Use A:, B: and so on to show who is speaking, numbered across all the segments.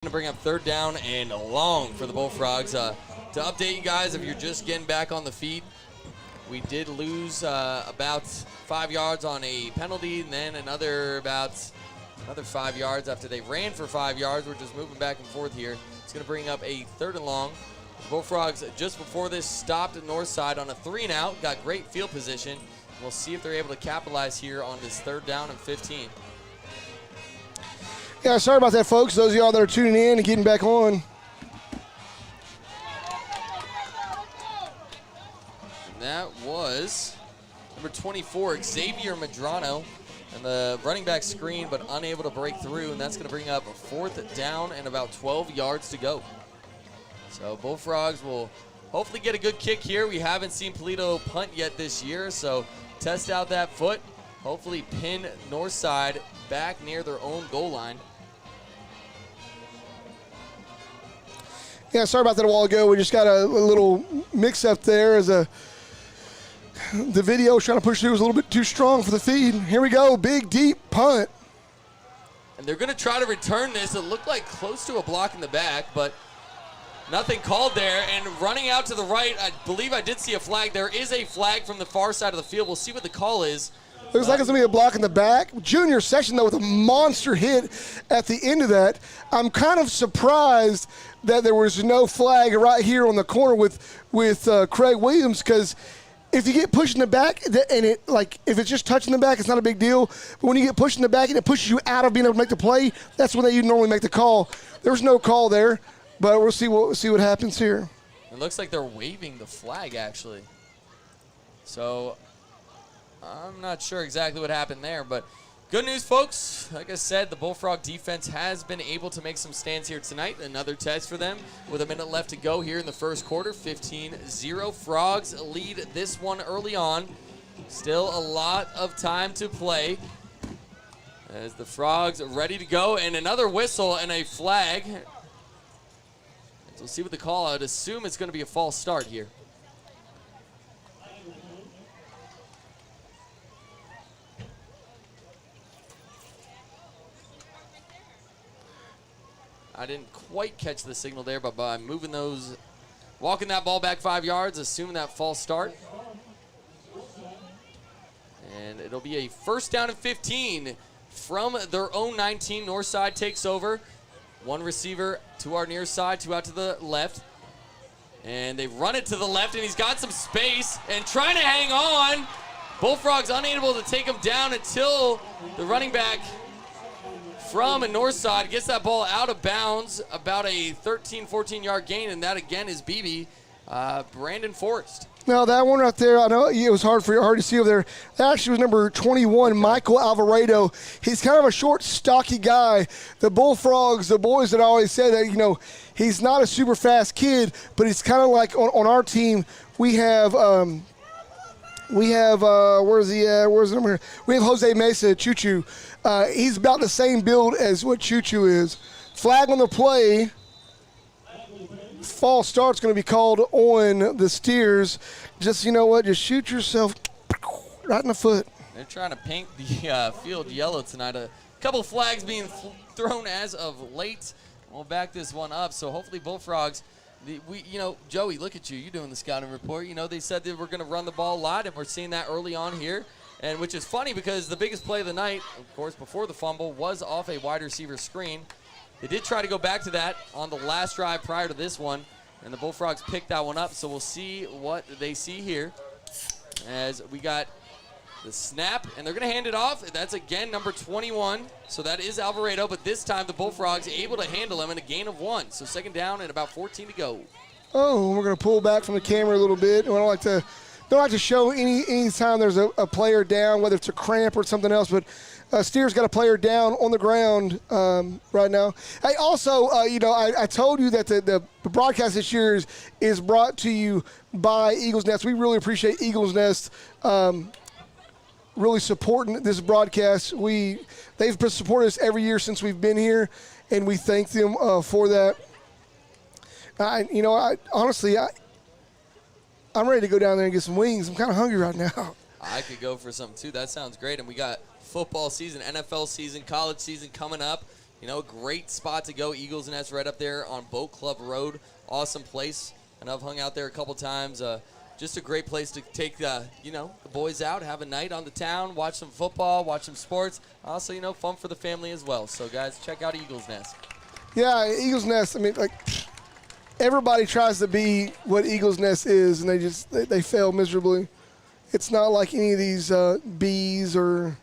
A: To bring up third down and long for the Bullfrogs. To update you guys, if you're just getting back on the feed, we did lose about 5 yards on a penalty, and then another 5 yards after they ran for 5 yards. We're just moving back and forth here. It's going to bring up a third and long. The Bullfrogs, just before this, stopped at Northside on a 3-and-out, got great field position. We'll see if they're able to capitalize here on this third down and 15.
B: Yeah, sorry about that, folks. Those of y'all that are tuning in and getting back on.
A: And that was number 24, Xavier Medrano. And the running back screen, but unable to break through. And that's going to bring up a fourth down and about 12 yards to go. So Bullfrogs will hopefully get a good kick here. We haven't seen Polito punt yet this year, so test out that foot. Hopefully pin Northside back near their own goal line.
B: Yeah, sorry about that a while ago. We just got a little mix-up there as the video was trying to push through was a little bit too strong for the feed. Here we go, big, deep punt.
A: And they're going to try to return this. It looked like close to a block in the back, but nothing called there. And running out to the right, I believe I did see a flag. There is a flag from the far side of the field. We'll see what the call is.
B: Looks like it's going to be a block in the back. Junior section, though, with a monster hit at the end of that. I'm kind of surprised that there was no flag right here on the corner with Craig Williams, because if you get pushed in the back, and if it's just touching the back, it's not a big deal. But when you get pushed in the back and it pushes you out of being able to make the play, that's when you normally make the call. There was no call there, but we'll see what happens here.
A: It looks like they're waving the flag, actually. So I'm not sure exactly what happened there, but good news, folks. Like I said, the Bullfrog defense has been able to make some stands here tonight. Another test for them with a minute left to go here in the first quarter. 15-0. Frogs lead this one early on. Still a lot of time to play as the Frogs are ready to go. And another whistle and a flag. So we'll see what the call. I'd assume it's going to be a false start here. I didn't quite catch the signal there, but by walking that ball back 5 yards, assuming that false start. And it'll be a first down and 15 from their own 19. Northside takes over. One receiver to our near side, two out to the left. And they run it to the left, and he's got some space and trying to hang on. Bullfrogs unable to take him down until the running back from Northside gets that ball out of bounds, about a 13, 14-yard gain, and that again is BB, Brandon Forrest.
B: Now that one right there, I know it was hard to see over there. That actually was number 21, Michael Alvarado. He's kind of a short, stocky guy. The Bullfrogs, the boys that always say that, he's not a super fast kid, but he's kind of like on our team. We have where's he at? Where's the number here? We have Jose Mesa, Choo-Choo. He's about the same build as what Choo-Choo is. Flag on the play. False start's going to be called on the Steers. Just, just shoot yourself right in the foot.
A: They're trying to paint the field yellow tonight. A couple flags being thrown as of late. We'll back this one up. So hopefully Bullfrogs, Joey, look at you. You're doing the scouting report. They said they were going to run the ball a lot, and we're seeing that early on here. And which is funny because the biggest play of the night, of course, before the fumble, was off a wide receiver screen. They did try to go back to that on the last drive prior to this one, and the Bullfrogs picked that one up. So we'll see what they see here as we got the snap, and they're going to hand it off. That's, again, number 21. So that is Alvarado, but this time the Bullfrogs able to handle him in a gain of 1. So second down and about 14 to go.
B: Oh, we're going to pull back from the camera a little bit. I don't like to show any time there's a player down, whether it's a cramp or something else, but Steers got a player down on the ground right now. Hey, also, I told you that the broadcast this year is brought to you by Eagles Nest. We really appreciate Eagles Nest really supporting this broadcast. They've supported us every year since we've been here, and we thank them for that. Honestly, I'm ready to go down there and get some wings. I'm kind of hungry right now.
A: I could go for some too. That sounds great. And we got football season, NFL season, college season coming up. You know, great spot to go. Eagles Nest right up there on Boat Club Road. Awesome place. And I've hung out there a couple times. Just a great place to take, the boys out, have a night on the town, watch some football, watch some sports. Also, fun for the family as well. So, guys, check out Eagles Nest.
B: Yeah, Eagles Nest, I mean, like, everybody tries to be what Eagles Nest is, and they fail miserably. It's not like any of these Bees or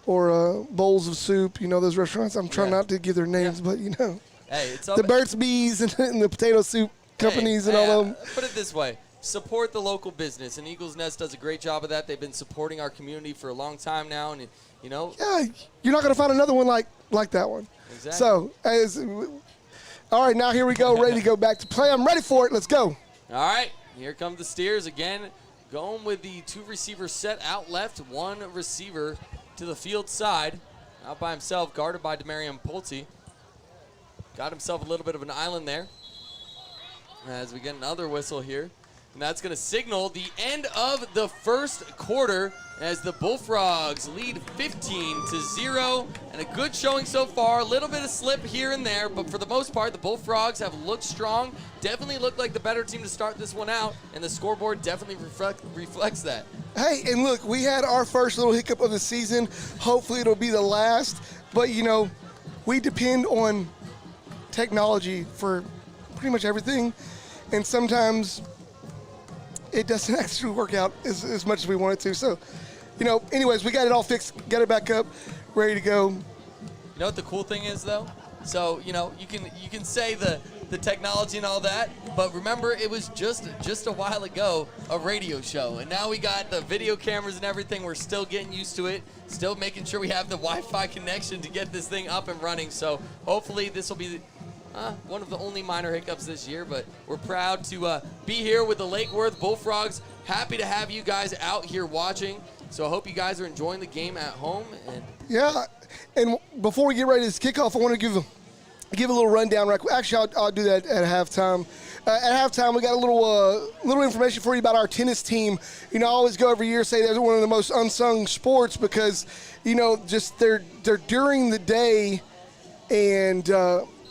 B: Bowls of Soup, those restaurants. I'm trying not to give their names, but,
A: Hey, it's
B: the Burt's Bees and the potato soup companies and all of them.
A: Put it this way. Support the local business, and Eagles Nest does a great job of that. They've been supporting our community for a long time now, and,
B: Yeah, you're not going to find another one like that one.
A: Exactly.
B: So, all right, now here we go, ready to go back to play. I'm ready for it. Let's go.
A: All right, here come the Steers again, going with the 2 receivers set out left, 1 receiver to the field side, out by himself, guarded by Demarion Pulte. Got himself a little bit of an island there as we get another whistle here. And that's going to signal the end of the first quarter as the Bullfrogs lead 15-0. And a good showing so far. A little bit of slip here and there, but for the most part, the Bullfrogs have looked strong. Definitely looked like the better team to start this one out, and the scoreboard definitely reflects that.
B: Hey, and look, we had our first little hiccup of the season. Hopefully it'll be the last. But, we depend on technology for pretty much everything. And sometimes it doesn't actually work out as much as we want it to. So, anyways, we got it all fixed, got it back up, ready to go.
A: You know what the cool thing is, though? So, you can say the technology and all that, but remember, it was just a while ago a radio show, and now we got the video cameras and everything. We're still getting used to it, still making sure we have the Wi-Fi connection to get this thing up and running. So hopefully this will be one of the only minor hiccups this year, but we're proud to be here with the Lake Worth Bullfrogs. Happy to have you guys out here watching. So I hope you guys are enjoying the game at home. And
B: yeah, and before we get ready to kickoff, I want to give a little rundown. Right quick. Actually, I'll do that at halftime. At halftime, we got a little information for you about our tennis team. I always go every year say they're one of the most unsung sports because, just they're during the day, and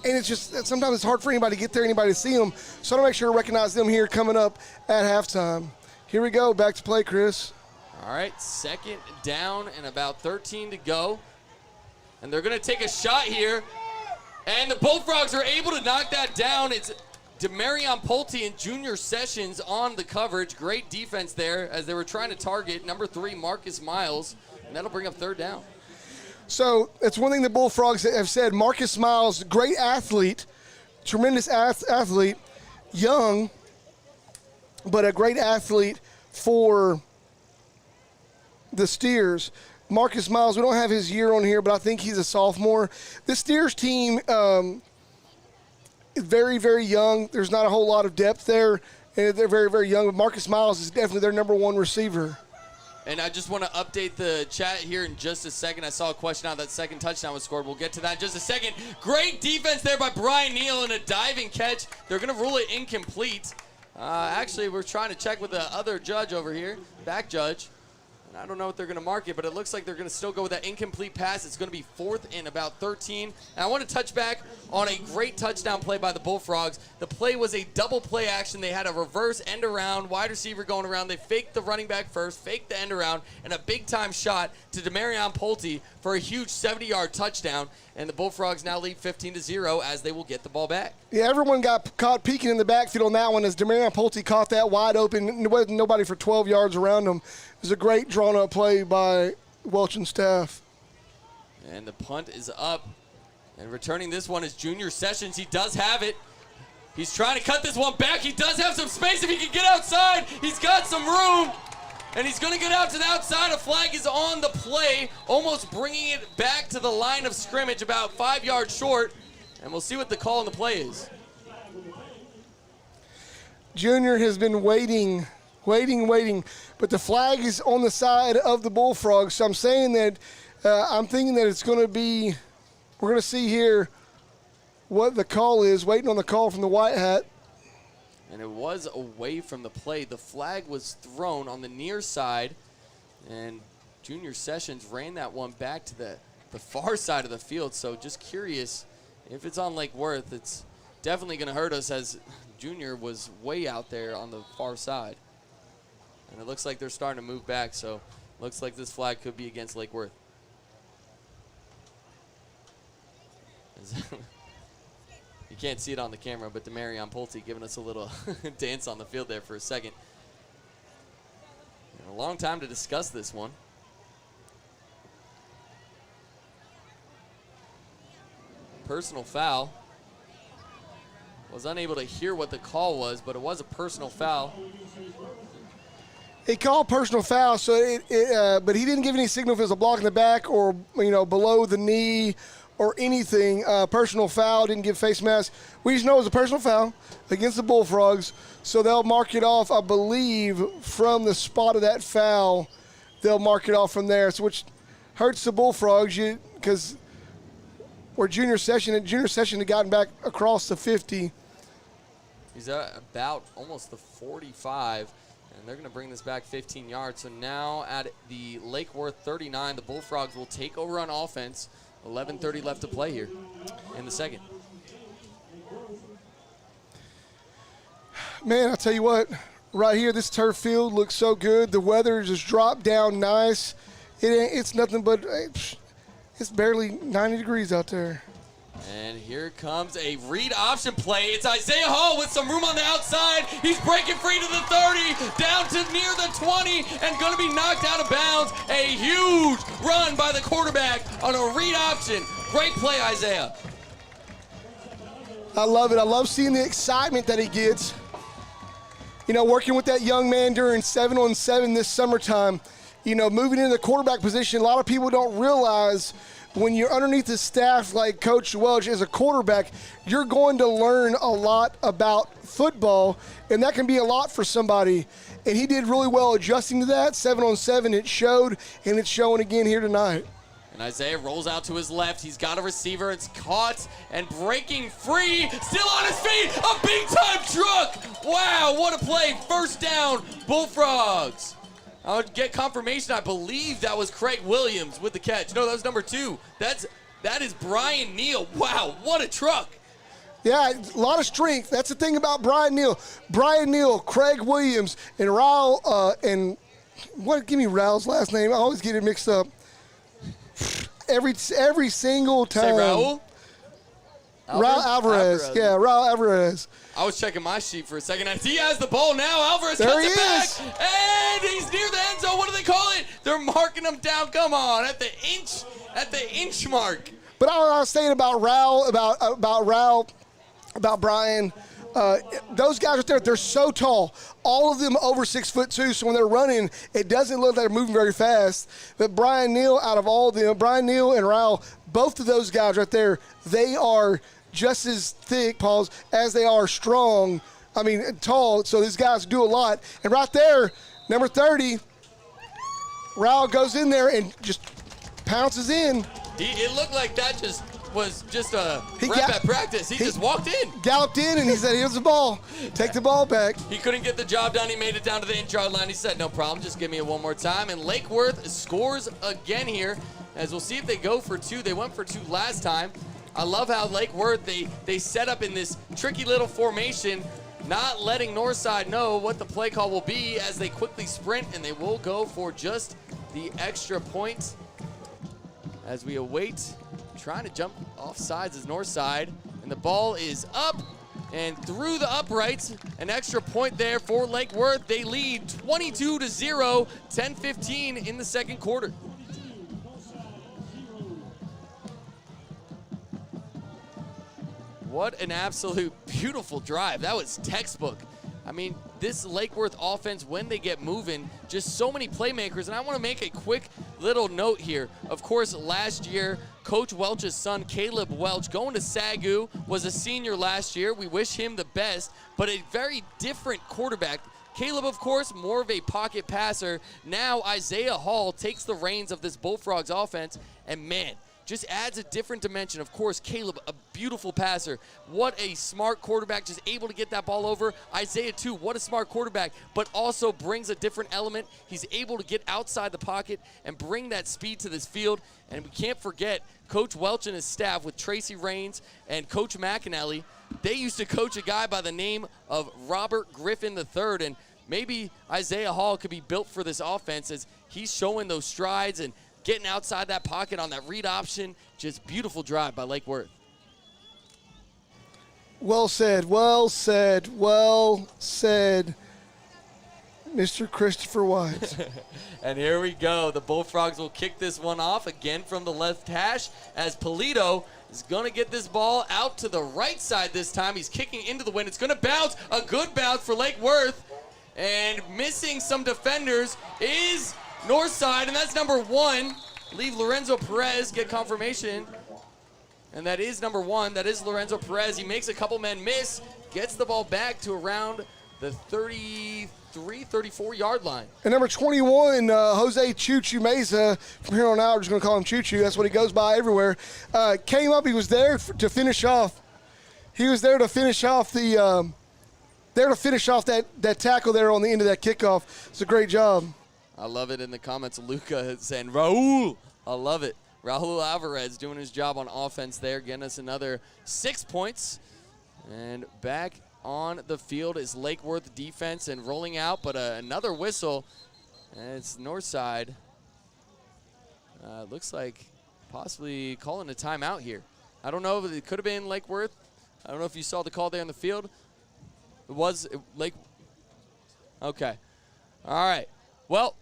B: it's just sometimes it's hard for anybody to get there, anybody to see them. So I want to make sure to recognize them here coming up at halftime. Here we go. Back to play, Chris.
A: All right, 2nd down and about 13 to go. And they're going to take a shot here. And the Bullfrogs are able to knock that down. It's Demarion Pulte and Junior Sessions on the coverage. Great defense there as they were trying to target number 3, Marcus Miles. And that'll bring up 3rd down.
B: So it's one thing the Bullfrogs have said. Marcus Miles, great athlete, tremendous athlete, young, but a great athlete for the Steers. Marcus Miles, we don't have his year on here, but I think he's a sophomore. The Steers team is very, very young. There's not a whole lot of depth there, and they're very, very young. But Marcus Miles is definitely their number 1 receiver.
A: And I just want to update the chat here in just a second. I saw a question on that 2nd touchdown was scored. We'll get to that in just a second. Great defense there by Brian Neal and a diving catch. They're going to rule it incomplete. Actually, we're trying to check with the other judge over here, back judge. And I don't know what they're going to mark it, but it looks like they're going to still go with that incomplete pass. It's going to be 4th and about 13. And I want to touch back on a great touchdown play by the Bullfrogs. The play was a double play action. They had a reverse end around, wide receiver going around. They faked the running back first, faked the end around, and a big-time shot to Demarion Pulte for a huge 70-yard touchdown. And the Bullfrogs now lead 15-0 as they will get the ball back.
B: Yeah, everyone got caught peeking in the backfield on that one as Demarion Pulte caught that wide open. There wasn't nobody for 12 yards around him. It was a great drawn-up play by Welch and staff.
A: And the punt is up. And returning this one is Junior Sessions. He does have it. He's trying to cut this one back. He does have some space if he can get outside. He's got some room. And he's going to get out to the outside. A flag is on the play, almost bringing it back to the line of scrimmage, about 5 yards short. And we'll see what the call on the play is.
B: Junior has been waiting, but the flag is on the side of the Bullfrogs. So I'm saying that I'm thinking that it's going to be, we're going to see here what the call is, waiting on the call from the White Hat.
A: And it was away from the play. The flag was thrown on the near side, and Junior Sessions ran that one back to the far side of the field. So just curious If it's on Lake Worth, it's definitely going to hurt us, as Junior was way out there on the far side. And it looks like they're starting to move back, so looks like this flag could be against Lake Worth. You can't see it on the camera, but Demarion Pulte giving us a little dance on the field there for a second. And a long time to discuss this one. Personal foul. Was unable to hear what the call was, but it was a personal foul.
B: He called personal foul, so but he didn't give any signal if it was a block in the back or below the knee or anything. Personal foul, didn't give face mask. We just know it was a personal foul against the Bullfrogs, so they'll mark it off, I believe, from the spot of that foul. They'll mark it off from there, so which hurts the Bullfrogs because where junior session had gotten back across the 50.
A: He's at about almost the 45, and they're going to bring this back 15 yards. So now at the Lake Worth 39, the Bullfrogs will take over on offense. 11:30 left to play here in the second.
B: Man, I'll tell you what, right here, this turf field looks so good. The weather just dropped down nice. It's nothing but, it's barely 90 degrees out there.
A: And here comes a read option play. It's Isaiah Hall with some room on the outside. He's breaking free to the 30, down to near the 20, and going to be knocked out of bounds. A huge run by the quarterback on a read option. Great play, Isaiah.
B: I love it. I love seeing the excitement that he gets. Working with that young man during 7-on-7 this summertime, moving into the quarterback position, a lot of people don't realize when you're underneath the staff like Coach Welch as a quarterback, you're going to learn a lot about football, and that can be a lot for somebody. And he did really well adjusting to that. 7-on-7, it showed, and it's showing again here tonight.
A: And Isaiah rolls out to his left. He's got a receiver. It's caught and breaking free. Still on his feet. A big-time truck. Wow, what a play. First down, Bullfrogs. I would get confirmation. I believe that was Craig Williams with the catch. No, that was number 2. That is Brian Neal. Wow, what a truck.
B: Yeah, a lot of strength. That's the thing about Brian Neal. Brian Neal, Craig Williams, and Raul, give me Raul's last name. I always get it mixed up. Every single time.
A: Say Raul?
B: Raul Alvarez. Yeah, Raul Alvarez.
A: I was checking my sheet for a second. As he has the ball now, Alvarez
B: there
A: cuts it back, and he's near the end zone. What do they call it? They're marking him down. Come on, at the inch mark.
B: But I was saying about Raul, about Brian. Those guys right there, they're so tall. All of them over 6'2", so when they're running, it doesn't look like they're moving very fast. But Brian Neal, out of all of them, Brian Neal and Raul, both of those guys right there, they are just as thick, Pauls, as they are strong. I mean, tall, so these guys do a lot. And right there, number 30, Raul goes in there and just pounces in.
A: It looked like that was just a rep at practice. He just walked in.
B: Galloped in, and he said, here's the ball. Take the ball back.
A: He couldn't get the job done. He made it down to the inch-yard line. He said, no problem. Just give me it one more time. And Lake Worth scores again here, as we'll see if they go for 2. They went for 2 last time. I love how Lake Worth, they set up in this tricky little formation, not letting Northside know what the play call will be as they quickly sprint, and they will go for just the extra point. As we await, trying to jump off sides is Northside, and the ball is up and through the uprights. An extra point there for Lake Worth. They lead 22-0, 10:15 in the second quarter. What an absolute beautiful drive. That was textbook. I mean, this Lake Worth offense, when they get moving, just so many playmakers. And I want to make a quick little note here. Of course, last year, Coach Welch's son, Caleb Welch, going to SAGU, was a senior last year. We wish him the best, but a very different quarterback. Caleb, of course, more of a pocket passer. Now Isaiah Hall takes the reins of this Bullfrogs offense, and man, just adds a different dimension. Of course, Caleb, a beautiful passer. What a smart quarterback, just able to get that ball over. Isaiah, too, what a smart quarterback, but also brings a different element. He's able to get outside the pocket and bring that speed to this field. And we can't forget Coach Welch and his staff with Tracy Raines and Coach McAnally, they used to coach a guy by the name of Robert Griffin III, and maybe Isaiah Hall could be built for this offense as he's showing those strides and getting outside that pocket on that read option. Just beautiful drive by Lake Worth.
B: Well said, well said, well said, Mr. Christopher White.
A: And here we go. The Bullfrogs will kick this one off again from the left hash as Polito is going to get this ball out to the right side this time. He's kicking into the wind. It's going to bounce. A good bounce for Lake Worth. And missing some defenders is Northside, and that's number 1. Leave Lorenzo Perez get confirmation. And that is number 1. That is Lorenzo Perez. He makes a couple men miss, gets the ball back to around the 33, 34-yard line.
B: And number 21, Jose Choo-Choo Meza, from here on out, we're just going to call him Choo-Choo. That's what he goes by everywhere. Came up. He was there to finish off. He was there to finish off the that tackle there on the end of that kickoff. It's a great job.
A: I love it in the comments. Luca saying, Raul. I love it. Raul Alvarez doing his job on offense there, getting us another 6 points. And back on the field is Lake Worth defense and rolling out, but another whistle. And it's Northside. Looks like possibly calling a timeout here. I don't know if it could have been Lake Worth. I don't know if you saw the call there on the field. It was Lake. Okay. All right. Well,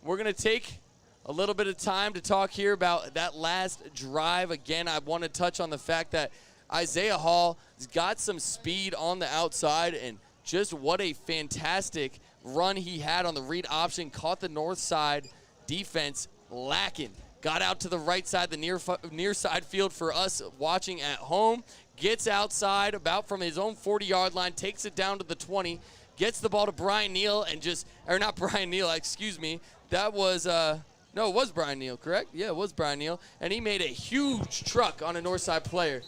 A: we're going to take a little bit of time to talk here about that last drive. Again, I want to touch on the fact that Isaiah Hall has got some speed on the outside, and just what a fantastic run he had on the read option. Caught the north side defense lacking. Got out to the right side, the near side field for us watching at home. Gets outside about from his own 40-yard line, takes it down to the 20, gets the ball to Brian Neal and not Brian Neal, excuse me. That was, no, it was Brian Neal, correct? Yeah, it was Brian Neal. And he made a huge truck on a Northside player.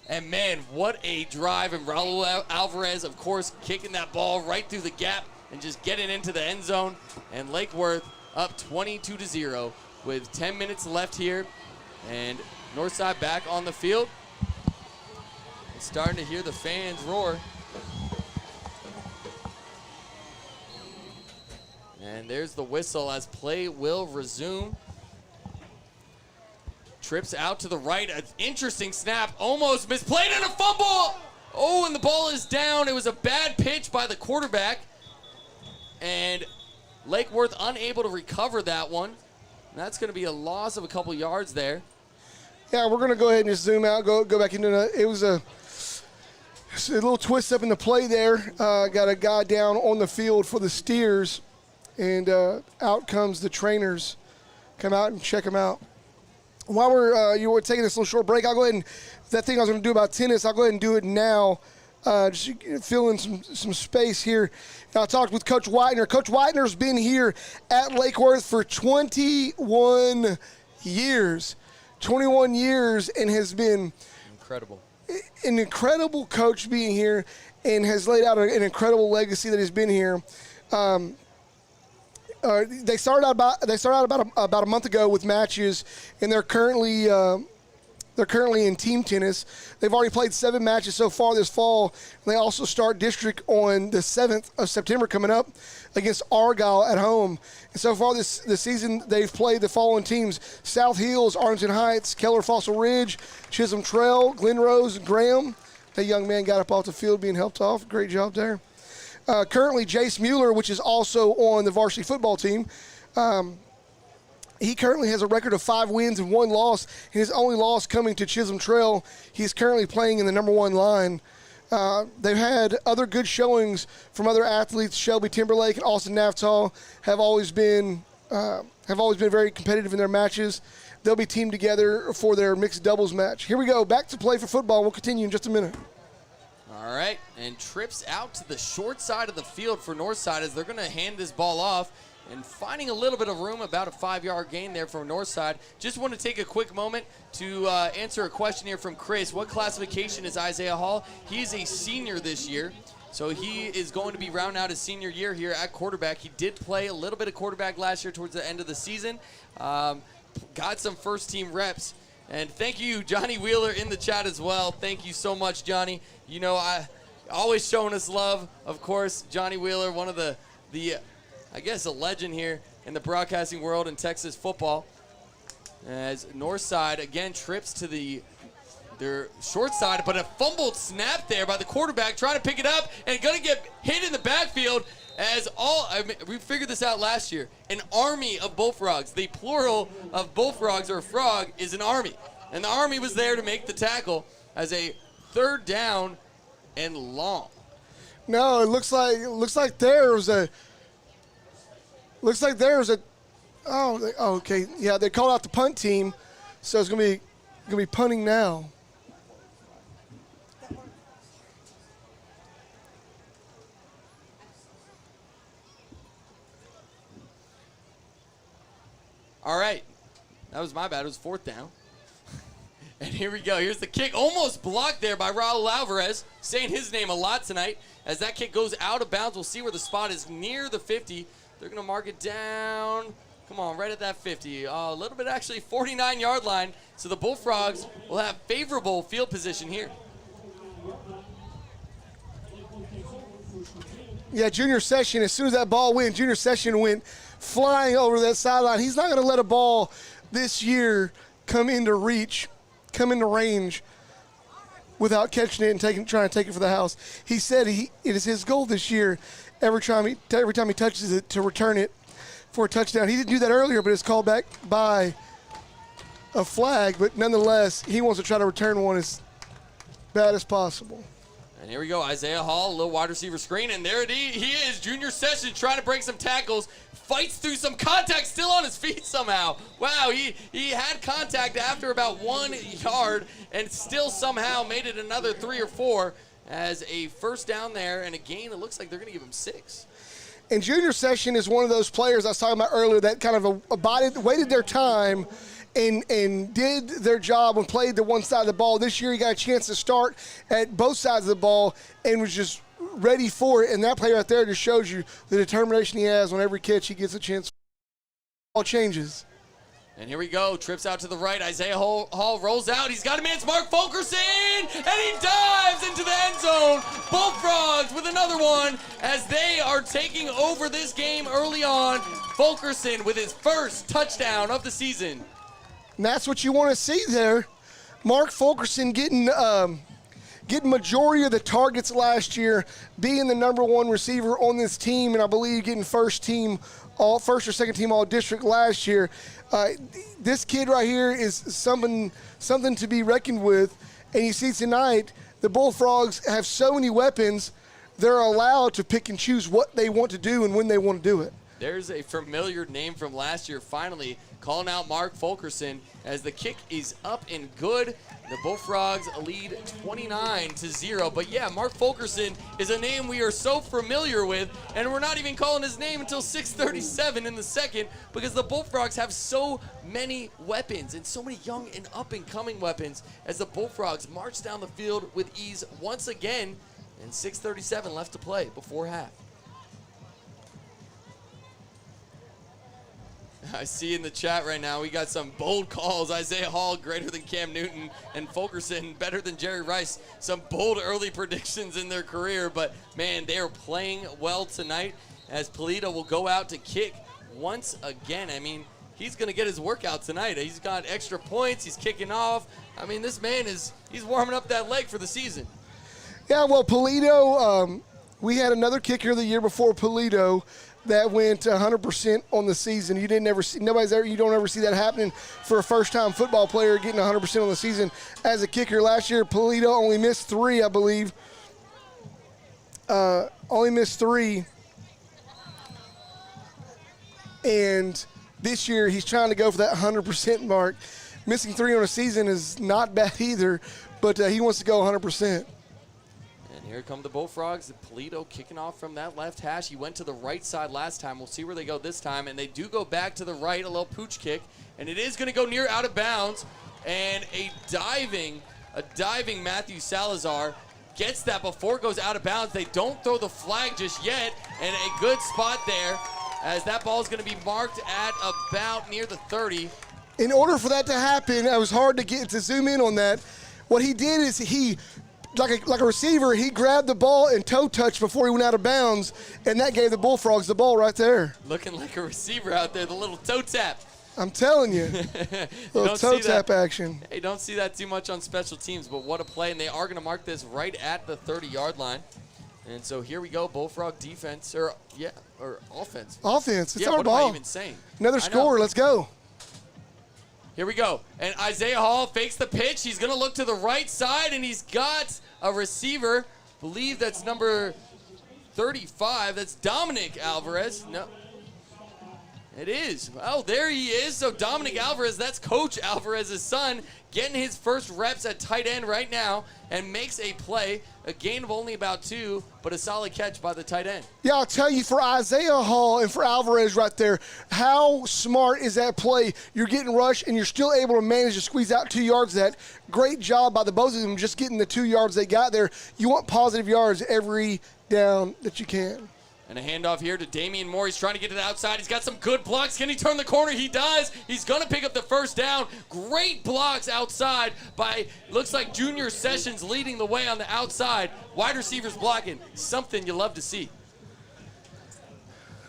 A: And, man, what a drive. And Raul Alvarez, of course, kicking that ball right through the gap and just getting into the end zone. And Lake Worth up 22-0 with 10 minutes left here. And Northside back on the field. Starting to hear the fans roar. And there's the whistle as play will resume. Trips out to the right. An interesting snap. Almost misplayed and a fumble. Oh, and the ball is down. It was a bad pitch by the quarterback. And Lake Worth unable to recover that one. And that's going to be a loss of a couple yards there.
B: Yeah, we're going to go ahead and just zoom out, go back into the, it was a little twist up in the play there. Got a guy down on the field for the Steers, and out comes the trainers. Come out and check them out. While you were taking this little short break, I'll go ahead and, that thing I was going to do about tennis, I'll go ahead and do it now. Just fill in some space here. And I talked with Coach Whitener. Coach Whitener's been here at Lake Worth for 21 years. 21 years and has been
A: incredible.
B: An incredible coach being here and has laid out an incredible legacy that has been here. They started out about a month ago with matches, and they're currently in team tennis. They've already played 7 matches so far this fall. They also start district on the 7th of September coming up against Argyle at home. And so far this season, they've played the following teams: South Hills, Arlington Heights, Keller Fossil Ridge, Chisholm Trail, Glen Rose, and Graham. That young man got up off the field being helped off. Great job there. Currently, Jace Mueller, which is also on the varsity football team, he currently has a record of 5 wins and 1 loss. His only loss coming to Chisholm Trail. He's currently playing in the number 1 line. They've had other good showings from other athletes. Shelby Timberlake and Austin Navtall have always been very competitive in their matches. They'll be teamed together for their mixed doubles match. Here we go. Back to play for football. We'll continue in just a minute.
A: All right, and trips out to the short side of the field for Northside as they're going to hand this ball off. And finding a little bit of room, about a 5-yard gain there for Northside. Just want to take a quick moment to answer a question here from Chris. What classification is Isaiah Hall? He's a senior this year, so he is going to be rounding out his senior year here at quarterback. He did play a little bit of quarterback last year towards the end of the season. Got some first-team reps And thank you, Johnny Wheeler, in the chat as well. Thank you so much, Johnny. You know, I always showing us love, of course. Johnny Wheeler, one of the I guess, a legend here in the broadcasting world in Texas football. As Northside, again, trips to their short side, but a fumbled snap there by the quarterback, trying to pick it up and going to get hit in the backfield. We figured this out last year. An army of bullfrogs. The plural of bullfrogs or frog is an army. And the army was there to make the tackle as a 3rd down and long.
B: No, it looks like there was a oh, okay. Yeah, they called out the punt team, so it's gonna be punting now.
A: All right. That was my bad. It was 4th down. And here we go. Here's the kick. Almost blocked there by Raul Alvarez. Saying his name a lot tonight. As that kick goes out of bounds, we'll see where the spot is near the 50. They're going to mark it down. Come on, right at that 50. A little bit, actually, 49-yard line. So the Bullfrogs will have favorable field position here.
B: Yeah, Junior Session, as soon as that ball went, Junior Session went flying over that sideline. He's not going to let a ball this year come into range without catching it and trying to take it for the house. He said it is his goal this year, every time he touches it, to return it for a touchdown. He didn't do that earlier, but it's called back by a flag. But nonetheless, he wants to try to return one as bad as possible.
A: And here we go, Isaiah Hall, a little wide receiver screen, and there he is, Junior Session trying to break some tackles, fights through some contact, still on his feet somehow. Wow, he had contact after about 1 yard and still somehow made it another 3 or 4 as a 1st down there and a gain. It looks like they're going to give him 6.
B: And Junior Session is one of those players I was talking about earlier that kind of waited their time and did their job and played the one side of the ball. This year he got a chance to start at both sides of the ball and was just ready for it. And that play right there just shows you the determination he has on every catch he gets a chance. All changes.
A: And here we go, trips out to the right. Isaiah Hall rolls out. He's got a man, it's Mark Fulkerson, and he dives into the end zone. Bullfrogs with another one as they are taking over this game early on. Fulkerson with his 1st touchdown of the season.
B: And that's what you want to see there. Mark Fulkerson getting majority of the targets last year, being the number 1 receiver on this team, and I believe getting first or 2nd team all district last year. This kid right here is something to be reckoned with. And you see tonight, the Bullfrogs have so many weapons, they're allowed to pick and choose what they want to do and when they want to do it.
A: There's a familiar name from last year finally calling out Mark Fulkerson as the kick is up and good. The Bullfrogs lead 29-0. But yeah, Mark Fulkerson is a name we are so familiar with, and we're not even calling his name until 6:37 in the second because the Bullfrogs have so many weapons and so many young and up-and-coming weapons as the Bullfrogs march down the field with ease once again, and 6:37 left to play before half. I see in the chat right now we got some bold calls. Isaiah Hall greater than Cam Newton and Fulkerson better than Jerry Rice. Some bold early predictions in their career, but man, they are playing well tonight as Polito will go out to kick once again. I mean, he's going to get his workout tonight. He's got extra points. He's kicking off. I mean, this man he's warming up that leg for the season.
B: Yeah, well, Polito, we had another kicker the year before Polito that went 100% on the season. You don't ever see that happening for a first-time football player getting 100% on the season as a kicker. Last year, Polito only missed 3, I believe. Only missed 3. And this year, he's trying to go for that 100% mark. Missing 3 on a season is not bad either, but he wants to go 100%.
A: Here come the Bullfrogs. Polito kicking off from that left hash. He went to the right side last time. We'll see where they go this time. And they do go back to the right, a little pooch kick. And it is going to go near out of bounds. And a diving Matthew Salazar gets that before it goes out of bounds. They don't throw the flag just yet. And a good spot there as that ball is going to be marked at about near the 30.
B: In order for that to happen, it was hard to zoom in on that. What he did is he, like a receiver, he grabbed the ball and toe touched before he went out of bounds, and that gave the Bullfrogs the ball right there.
A: Looking like a receiver out there, the little toe tap.
B: I'm telling you. Little toe tap action.
A: Hey, don't see that too much on special teams, but what a play. And they are going to mark this right at the 30-yard line. And so here we go, Bullfrog defense, or offense.
B: Offense. It's
A: yeah,
B: our
A: what
B: ball.
A: am I even saying?
B: Another score. Let's go.
A: Here we go. And Isaiah Hall fakes the pitch. He's going to look to the right side, and he's got a receiver. Believe that's number 35. That's Dominic Alvarez. No. It is. Oh, there he is. So Dominic Alvarez, that's Coach Alvarez's son, getting his first reps at tight end right now and makes a play, a gain of only about 2, but a solid catch by the tight end.
B: Yeah, I'll tell you, for Isaiah Hall and for Alvarez right there, how smart is that play? You're getting rushed, and you're still able to manage to squeeze out 2 yards of that. Great job by the both of them just getting the 2 yards they got there. You want positive yards every down that you can.
A: And a handoff here to Damian Moore. He's trying to get to the outside. He's got some good blocks. Can he turn the corner? He does. He's going to pick up the first down. Great blocks outside by, looks like Junior Sessions leading the way on the outside. Wide receivers blocking. Something you love to see.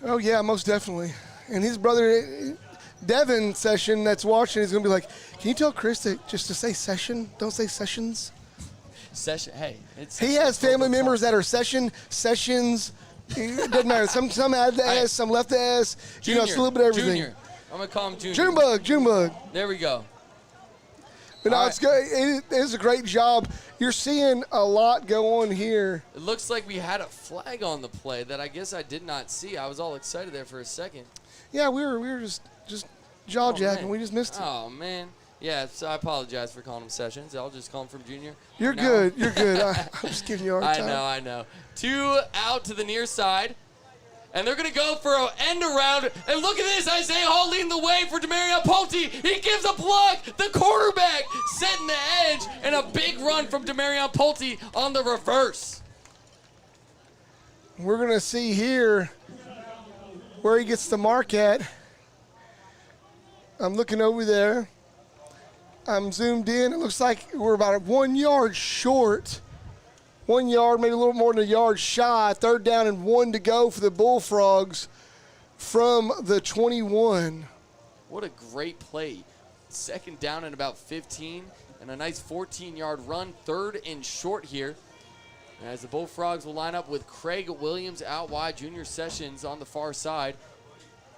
B: Oh, yeah, most definitely. And his brother, Devin Session, that's watching, is going to be like, can you tell Chris to say Session? Don't say Sessions.
A: Session. Hey.
B: He has family members that are Sessions. It doesn't matter. Some add the S, some left the S.
A: Junior,
B: it's a little bit of everything.
A: Junior. I'm going to call him Junior.
B: Junebug.
A: There we go.
B: But no, it's good. It is a great job. You're seeing a lot go on here.
A: It looks like we had a flag on the play that I guess I did not see. I was all excited there for a second.
B: Yeah, we were just jaw jacking. We just missed it.
A: Oh, man. Yeah, so I apologize for calling him Sessions. I'll just call him from Junior.
B: You're good. You're good. I'm just giving you a hard time.
A: I know. 2 out to the near side. And they're going to go for an end around. And look at this. Isaiah Hall leading the way for Demarion Pulte. He gives a block. The quarterback setting the edge. And a big run from Demarion Pulte on the reverse.
B: We're going to see here where he gets the mark at. I'm looking over there. I'm zoomed in. It looks like we're about 1 yard short. 1 yard, maybe a little more than a yard shy. 3rd down and 1 to go for the Bullfrogs from the 21.
A: What a great play. 2nd down and about 15. And a nice 14-yard run. 3rd and short here. As the Bullfrogs will line up with Craig Williams out wide. Junior Sessions on the far side.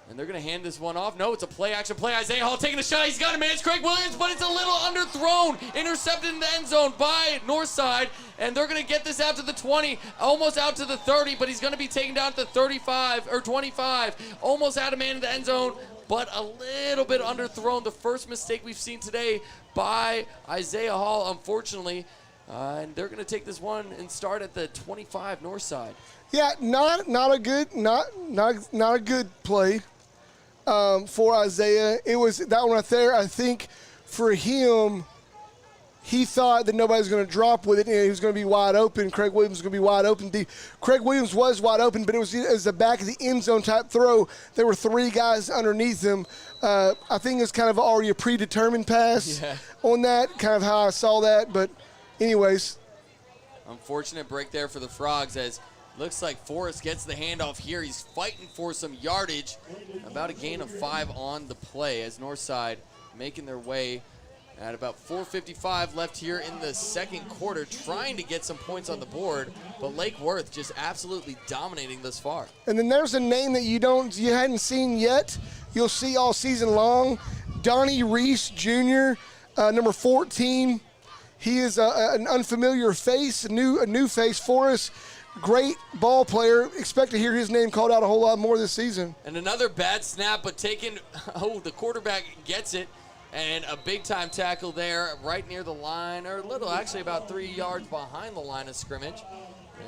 A: And they're going to hand this one off. No, it's a play-action play. Isaiah Hall taking a shot. He's got it, man. It's Craig Williams, but it's a little underthrown. Intercepted in the end zone by Northside. And they're going to get this out to the 20, almost out to the 30, but he's going to be taken down to the 35 or 25. Almost out of man in the end zone, but a little bit underthrown. The first mistake we've seen today by Isaiah Hall, unfortunately. And they're going to take this one and start at the 25 Northside.
B: Yeah, not a good play. For Isaiah. It was that one right there. I think for him, he thought that nobody was going to drop with it, and he was going to be wide open. Craig Williams was going to be wide open. Craig Williams was wide open, but it was the back of the end zone type throw. There were 3 guys underneath him. I think it was kind of already a predetermined pass on that, kind of how I saw that. But anyways.
A: Unfortunate break there for the Frogs as looks like Forrest gets the handoff here. He's fighting for some yardage. About a gain of 5 on the play as Northside making their way at about 4:55 left here in the 2nd quarter, trying to get some points on the board, but Lake Worth just absolutely dominating thus far.
B: And then there's a name that you hadn't seen yet. You'll see all season long. Donnie Reese Jr., number 14. He is an unfamiliar face, a new face for us. Great ball player. Expect to hear his name called out a whole lot more this season.
A: And another bad snap, but the quarterback gets it. And a big-time tackle there right near the line, or actually about 3 yards behind the line of scrimmage.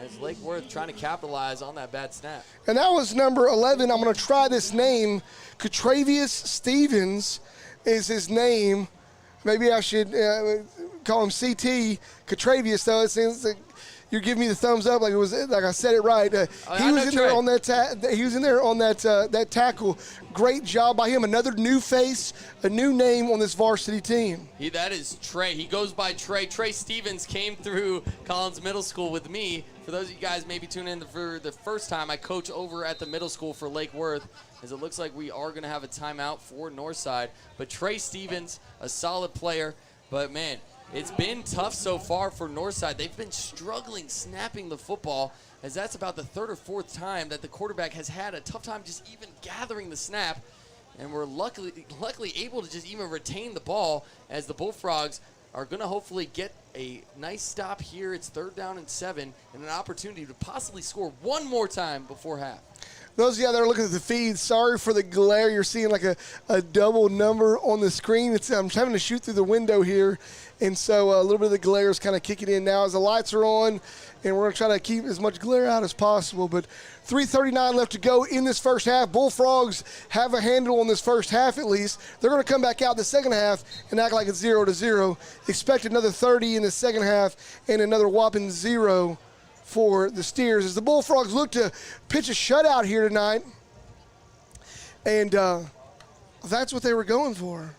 A: As Lake Worth trying to capitalize on that bad snap.
B: And that was number 11. I'm going to try this name. Catravius Stevens is his name. Maybe I should call him CT. Catravius, though. It seems like you're giving me the thumbs up like it was like I said it right. He was in there on that. He was in there on that tackle. Great job by him. Another new face, a new name on this varsity team.
A: That is Trey. He goes by Trey. Trey Stevens came through Collins Middle School with me. For those of you guys maybe tuning in for the first time, I coach over at the middle school for Lake Worth, as it looks like we are going to have a timeout for Northside. But Trey Stevens, a solid player. But, man, it's been tough so far for Northside. They've been struggling snapping the football, as that's about the third or fourth time that the quarterback has had a tough time just even gathering the snap. And we're luckily able to just even retain the ball, as the Bullfrogs are going to hopefully get a nice stop here. It's 3rd down and 7, and an opportunity to possibly score one more time before half.
B: Those of you out there looking at the feed, sorry for the glare. You're seeing like a double number on the screen. I'm having to shoot through the window here, and so a little bit of the glare is kind of kicking in now as the lights are on, and we're going to try to keep as much glare out as possible. But 3:39 left to go in this first half. Bullfrogs have a handle on this first half at least. They're going to come back out the second half and act like it's 0-0. Expect another 30 in the second half and another whopping 0 for the Steers as the Bullfrogs look to pitch a shutout here tonight. And that's what they were going for.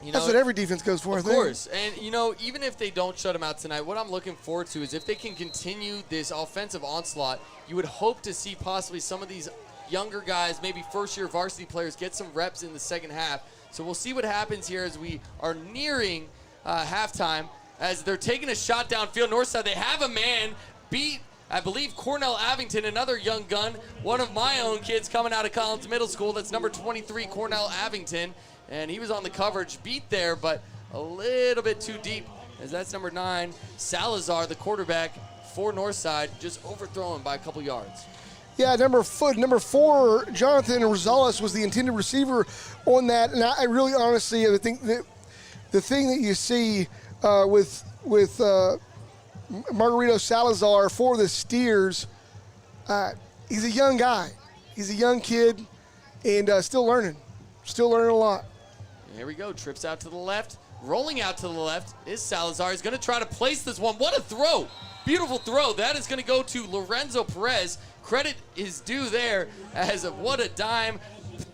B: That's what every defense goes for, I think.
A: Of course. And, even if they don't shut them out tonight, what I'm looking forward to is if they can continue this offensive onslaught, you would hope to see possibly some of these younger guys, maybe first-year varsity players, get some reps in the second half. So we'll see what happens here as we are nearing halftime. As they're taking a shot downfield, Northside, they have a man beat, I believe, Cornell Avington, another young gun, one of my own kids coming out of Collins Middle School. That's number 23, Cornell Avington. And he was on the coverage, beat there, but a little bit too deep, as that's number 9, Salazar, the quarterback for Northside, just overthrown by a couple yards.
B: Yeah, number 4, Jonathan Rosales was the intended receiver on that. And I really honestly think that the thing that you see with Margarito Salazar for the Steers, he's a young guy. He's a young kid and still learning a lot.
A: Here we go, trips out to the left. Rolling out to the left is Salazar. He's going to try to place this one. What a throw. Beautiful throw. That is going to go to Lorenzo Perez. Credit is due there, as what a dime.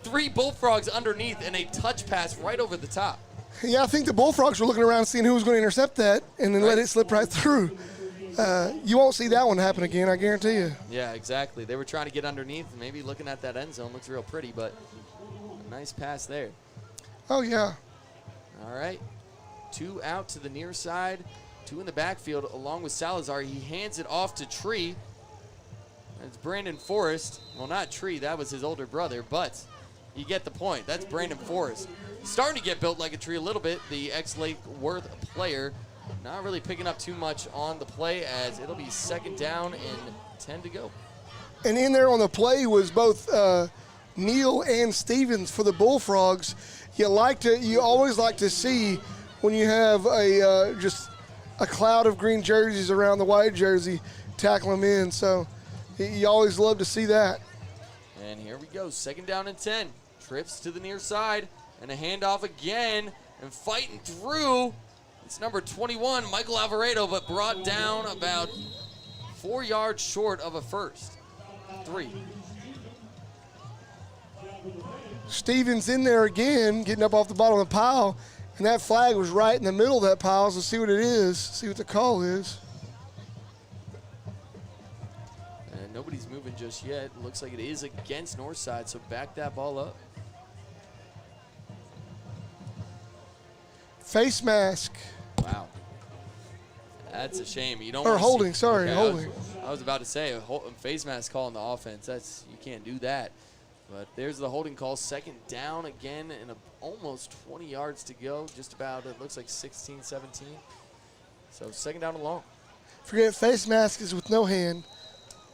A: 3 Bullfrogs underneath and a touch pass right over the top.
B: Yeah, I think the Bullfrogs were looking around seeing who was going to intercept that and then let it slip right through. You won't see that one happen again, I guarantee you.
A: Yeah, exactly. They were trying to get underneath, maybe looking at that end zone. Looks real pretty, but a nice pass there.
B: Oh, yeah.
A: All right. 2 out to the near side, 2 in the backfield along with Salazar. He hands it off to Tree. It's Brandon Forrest. Well, not Tree. That was his older brother, but you get the point. That's Brandon Forrest. Starting to get built like a tree a little bit. The ex-Lake Worth player not really picking up too much on the play, as it'll be 2nd down and 10 to go.
B: And in there on the play was both Neal and Stevens for the Bullfrogs. You always like to see when you have just a cloud of green jerseys around the white jersey, tackle them in. So you always love to see that.
A: And here we go, 2nd down and 10. Trips to the near side and a handoff again, and fighting through. It's number 21, Michael Alvarado, but brought down about 4 yards short of a first. 3.
B: Stevens in there again, getting up off the bottom of the pile, and that flag was right in the middle of that pile, so see what it is, see what the call is.
A: And nobody's moving just yet. Looks like it is against Northside, so back that ball up.
B: Face mask.
A: Wow. That's a shame. You don't
B: or holding,
A: see,
B: sorry,
A: okay,
B: holding.
A: I was about to say, a face mask call on the offense. You can't do that. But there's the holding call. 2nd down again, and almost 20 yards to go. Just about, it looks like 16, 17. So 2nd down and long.
B: Forget face mask is with no hand.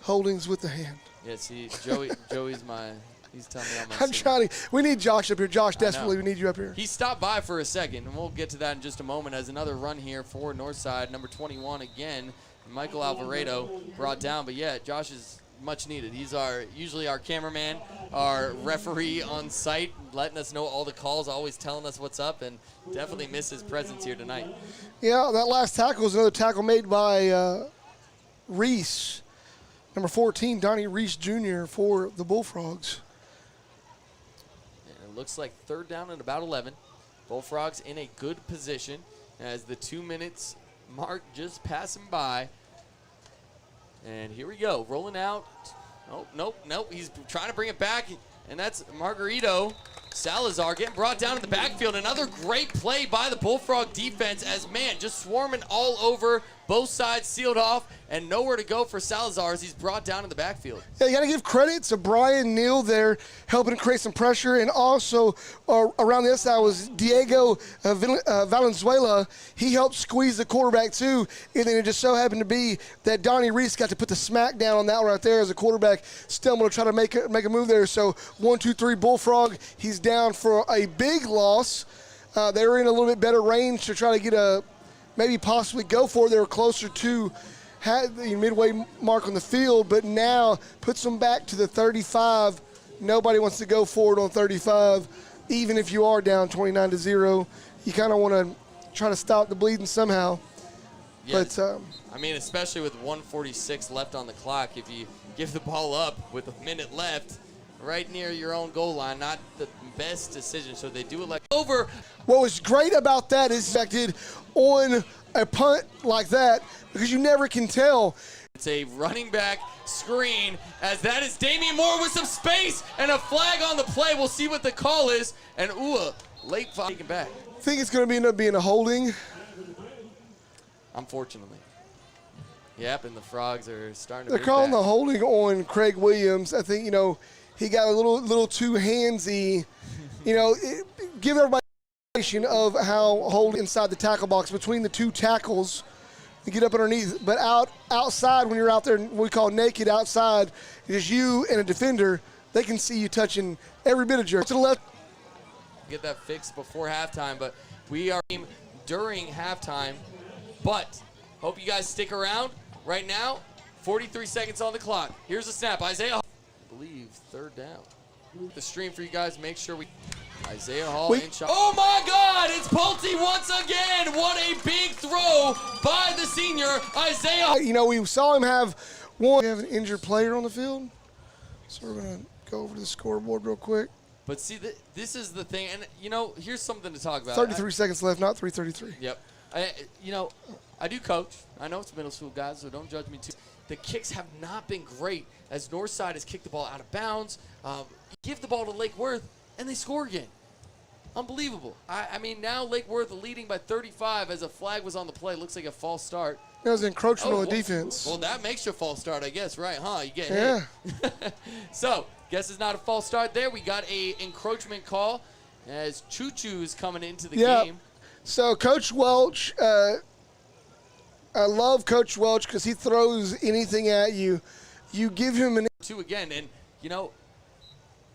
B: Holding's with the hand.
A: Yeah, see, Joey's he's telling me I'm
B: I'm trying to. We need Josh up here. Josh, desperately, we need you up here.
A: He stopped by for a second, and we'll get to that in just a moment as another run here for Northside. Number 21 again, Michael Alvarado brought down. But, yeah, Josh is much needed. He's usually our cameraman, our referee on site, letting us know all the calls, always telling us what's up, and definitely miss his presence here tonight.
B: Yeah, that last tackle was another tackle made by Reese, number 14, Donnie Reese Jr. for the Bullfrogs.
A: And it looks like 3rd down and about 11. Bullfrogs in a good position as the 2 minutes mark just passing by. And here we go, rolling out. Oh, nope. He's trying to bring it back, and that's Margarito Salazar getting brought down in the backfield. Another great play by the Bullfrog defense as, man, just swarming all over, both sides sealed off, and nowhere to go for Salazar as he's brought down in the backfield.
B: Yeah, you got to give credit to Brian Neal there, helping to create some pressure, and also around the other side was Diego Valenzuela. He helped squeeze the quarterback too, and then it just so happened to be that Donnie Reese got to put the smack down on that one right there as the quarterback stumbled to try to make a move there. So 1-2-3 Bullfrog. He's down for a big loss. They were in a little bit better range to try to get a maybe possibly go for it. They were closer to the midway mark on the field, but now puts them back to the 35. Nobody wants to go for it on 35, even if you are down 29-0. You kind of want to try to stop the bleeding somehow.
A: Yeah,
B: but
A: I mean, especially with 1:46 left on the clock, if you give the ball up with a minute left, right near your own goal line, not the best decision. So they do elect over.
B: What was great about that is expected on a punt like that, because you never can tell.
A: It's a running back screen as that is Damian Moore with some space and a flag on the play. We'll see what the call is. And a late foul taken back.
B: I think it's going to end up being a holding.
A: Unfortunately. Yep, and the Frogs are starting to
B: They're calling the holding on Craig Williams. I think, he got a little too handsy. Give everybody an indication of how holding inside the tackle box between the two tackles and get up underneath. But outside, when you're out there, what we call naked outside, it is you and a defender. They can see you touching every bit of your to the left.
A: Get that fixed before halftime, but we are during halftime. But hope you guys stick around. Right now, 43 seconds on the clock. Here's the snap. Isaiah Hall, I believe 3rd down. The stream for you guys. Make sure Isaiah Hall in shot. Oh my God! It's Pulte once again. What a big throw by the senior Isaiah.
B: We saw him have one. We have an injured player on the field, so we're gonna go over to the scoreboard real quick.
A: But see, this is the thing, and here's something to talk about.
B: 33 seconds left, not 3:33.
A: Yep. I do coach. I know it's middle school guys, so don't judge me too. The kicks have not been great as Northside has kicked the ball out of bounds. Give the ball to Lake Worth, and they score again. Unbelievable. I mean, now Lake Worth leading by 35 as a flag was on the play. Looks like a false start.
B: That was encroachment on the defense.
A: Well, that makes you a false start, I guess, right, huh? You get
B: hit.
A: So, guess it's not a false start there. We got a encroachment call as Choo Choo is coming into the game.
B: So, Coach Welch, I love Coach Welch because he throws anything at you. You give him an
A: 2 again, and,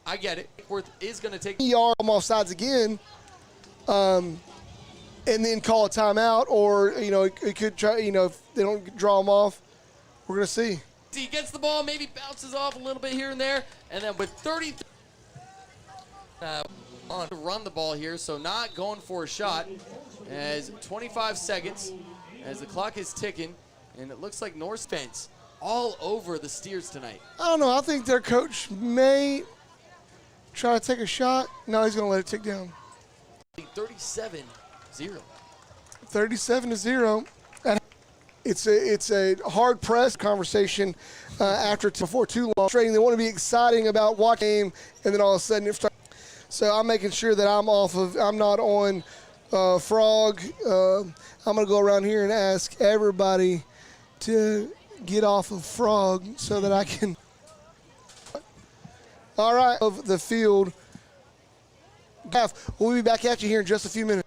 A: I get it. Worth is going to take
B: yard off sides again, and then call a timeout, or it could try. If they don't draw him off, we're gonna see.
A: He gets the ball, maybe bounces off a little bit here and there, and then with 30 on to run the ball here, so not going for a shot. As 25 seconds, as the clock is ticking, and it looks like North fence all over the Steers tonight.
B: I don't know. I think their coach may try to take a shot. No, he's going to let it tick down.
A: 37-0.
B: 37-0. It's a hard press conversation before too long. They want to be exciting about watching the game, and then all of a sudden it starts. So I'm making sure that I'm not on Frog. I'm going to go around here and ask everybody to get off of Frog so that I can. All right, of the field. We'll be back at you here in just a few minutes.